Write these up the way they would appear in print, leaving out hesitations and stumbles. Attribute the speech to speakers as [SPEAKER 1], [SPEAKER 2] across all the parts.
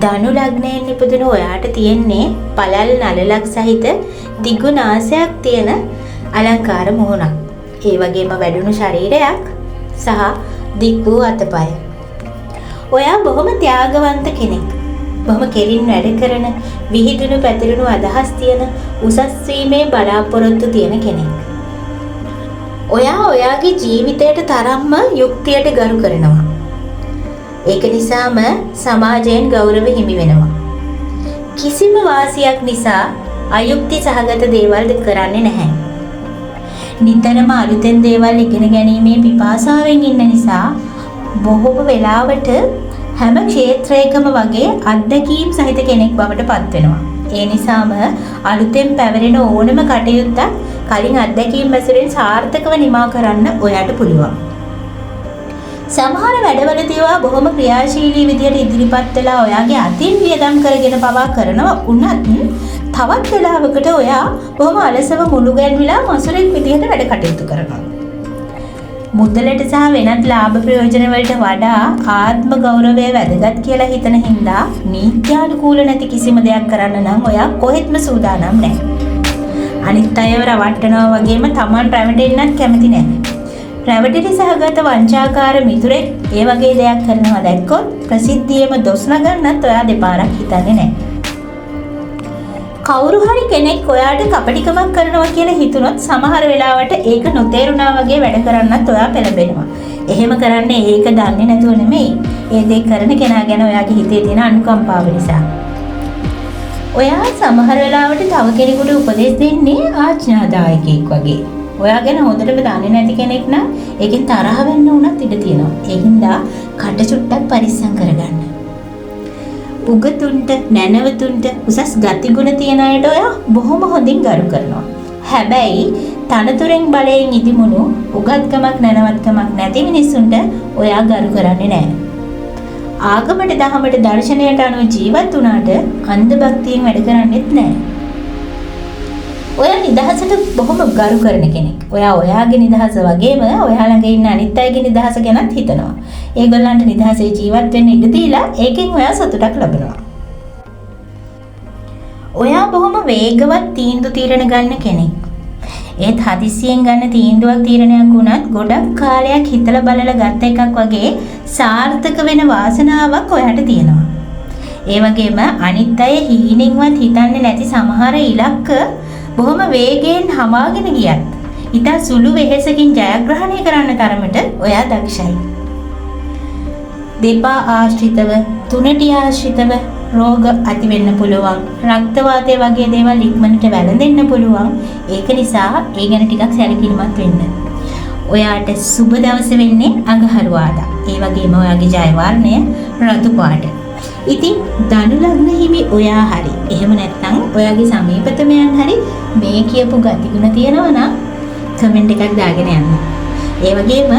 [SPEAKER 1] ධනු ලග්නයෙන් ඉපදුණු ඔයාට තියෙන්නේ පළල් නළලක් සහිත දිගු නාසයක් තියෙන අලංකාර මුහුණක්. ඒ වගේම වැඩුණු ශරීරයක් සහ දික් වූ අතපය. ඔයා බොහොම ත්‍යාගවන්ත කෙනෙක්. බොහොම කෙලින් වැඩ කරන, විහිදුණු පැතිරුණු අදහස් තියෙන, උසස් වීමේ බලාපොරොත්තු තියෙන කෙනෙක්. ඔයා ඔයාගේ ජීවිතයට තරම්ම යුක්තියට ගරු කරනවා. ඒක නිසාම සමාජයෙන් ගෞරව හිමි වෙනවා. කිසිම වාසියක් නිසා අයුක්ති සහගත දේවල් කරන්නේ නැහැ. නිතරම අලුතෙන් දේවල් ඉගෙන ගැනීමේ පිපාසාවෙන් ඉන්න නිසා බොහෝ වෙලාවට හැම ක්ෂේත්‍රයකම වගේ අත්දැකීම් සහිත කෙනෙක් බවට පත් වෙනවා. ඒ නිසාම අලුතෙන් පැවරෙන ඕනම කටයුත්තක් කලින් අත්දැකීම් ඇසුරෙන් සාර්ථකව නිමා කරන්න ඔයාට පුළුවන්. සමහර වැඩවලදී ඔයා බොහොම ක්‍රියාශීලී විදියට ඉදිරිපත් වෙලා ඔයාගේ අතින් වියදම් කරගෙන පවා කරනවා වුණත් තවත් වෙලාවකට ඔයා බොහොම අලසව මුළුගැන්විලා මසුරෙක් විදියට වැඩ කටයුතු කරනවා. මුදලට සහ වෙනත් ලාභ ප්‍රයෝජන වලට වඩා ආත්ම ගෞරවය වැදගත් කියලා හිතන හින්දා නීත්‍යානුකූල නැති කිසිම දෙයක් කරන්න නම් ඔයා කොහෙත්ම සූදානම් නැහැ. අනිත් අයව රවට්ටනවා වගේම Taman රැවටෙන්නත් කැමති නැහැ. රැවටිලි සහගත වංචාකාර මිතුරෙක් ඒ වගේ දෙයක් කරනවා දැක්කොත් ප්‍රසිද්ධියේම දොස් නගන්නත් ඔයා දෙපාරක් හිතන්නේ නැහැ. කවුරු හරි කෙනෙක් ඔයාට කපටිකමක් කරනවා කියලා හිතුනොත් සමහර වෙලාවට ඒක නොතේරුණා වගේ වැඩ කරන්නත් ඔයා පෙළඹෙනවා. එහෙම කරන්නේ ඒක දන්නේ නැතුව නෙමෙයි. ඒ දේ කරන කෙනා ගැන ඔයාගේ හිතේ තියෙන අනුකම්පාව නිසා. ඔයා සමහර වෙලාවට තව කෙනෙකුට උපදෙස් දෙන්නේ ආඥාදායකයෙක් වගේ. ඔයා ගැන හොඳටම දන්නේ නැති කෙනෙක් නම් ඒකෙන් තරහ වෙන්න උනත් ඉඩ තියෙනවා. ඒ හින්දා කට චුට්ටක් පරිස්සම් කරගන්න. උගතුන්ට, නැනවතුන්ට, උසස් ගතිගුණ තියන අයට ඔයා බොහොම හොඳින් ගරු කරනවා. හැබැයි තනතුරෙන් බලයෙන් ඉදිමුණු උගත්කමක් නැනවත්කමක් නැති මිනිස්සුන්ට ඔයා ගරු කරන්නේ නැහැ. ආගමට, දහමට, දර්ශනයට අනුව ජීවත් වුණාට අන්ධ භක්තියෙන් වැඩ කරන්නේත් නැහැ. ඔයා නිදහසට බොහොම ගරු කරන කෙනෙක්. ඔයා ඔයාගේ නිදහස වගේම ඔයා ළඟ ඉන්න අනිත් අයගේ නිදහස ගැනත් හිතනවා. ඒගොල්ලන්ට නිදහසේ ජීවත් වෙන්න ඉඩ දීලා ඒකෙන් ඔයා සතුටක් ලබනවා. ඔයා බොහොම වේගවත් තීන්දුව తీරන ගන්න කෙනෙක්. ඒත් හදිස්සියෙන් ගන්න තීන්දුවක් තීරණයක් වුණත් ගොඩක් කාලයක් හිතලා බලලා ගත්ත එකක් වගේ සාර්ථක වෙන වාසනාවක් ඔයාට තියෙනවා. ඒ වගේම අනිත් අය හීනෙන්වත් හිතන්නේ නැති සමහර ඉලක්ක බොහොම වේගයෙන් හමාගෙන ගියත් ඉතා සුළු වෙහෙසකින් ජයග්‍රහණය කරන්න තරමට ඔයා දක්ෂයි. දෙපා ආශ්‍රිතව, තුනටි ආශ්‍රිතව රෝග ඇති වෙන්න පුළුවන්. රක්ත වාතය වගේ දේවල් ඉක්මනට වැළඳෙන්න පුළුවන්. ඒක නිසා ඒ ගැන ටිකක් සැලකිලිමත් වෙන්න. ඔයාට සුබ දවස වෙන්නේ අඟහරුවාදා. ඒ වගේම ඔයාගේ ජය වර්ණය රතු පාට. ඉතින් ධනු ලග්න හිමි ඔයා හරි. එහෙම නැත්නම් ඔයාගේ සමීපතමයන් හරි මේ කියපු ගතිගුණ තියෙනවා නම් කමෙන්ට් එකක් දාගෙන යන්න. ඒ වගේම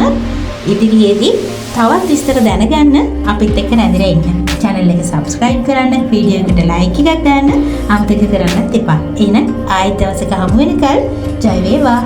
[SPEAKER 1] ඉදිරියේදී තවත් විස්තර දැනගන්න අපිත් එක්ක රැඳිලා ඉන්න. channel එක subscribe කරන්න, වීඩියෝ එකට like එකක් දාන්න අමතක කරන්නත් එපා. එහෙනම් ආයෙත් දවසක හමු වෙනකල් ජය වේවා.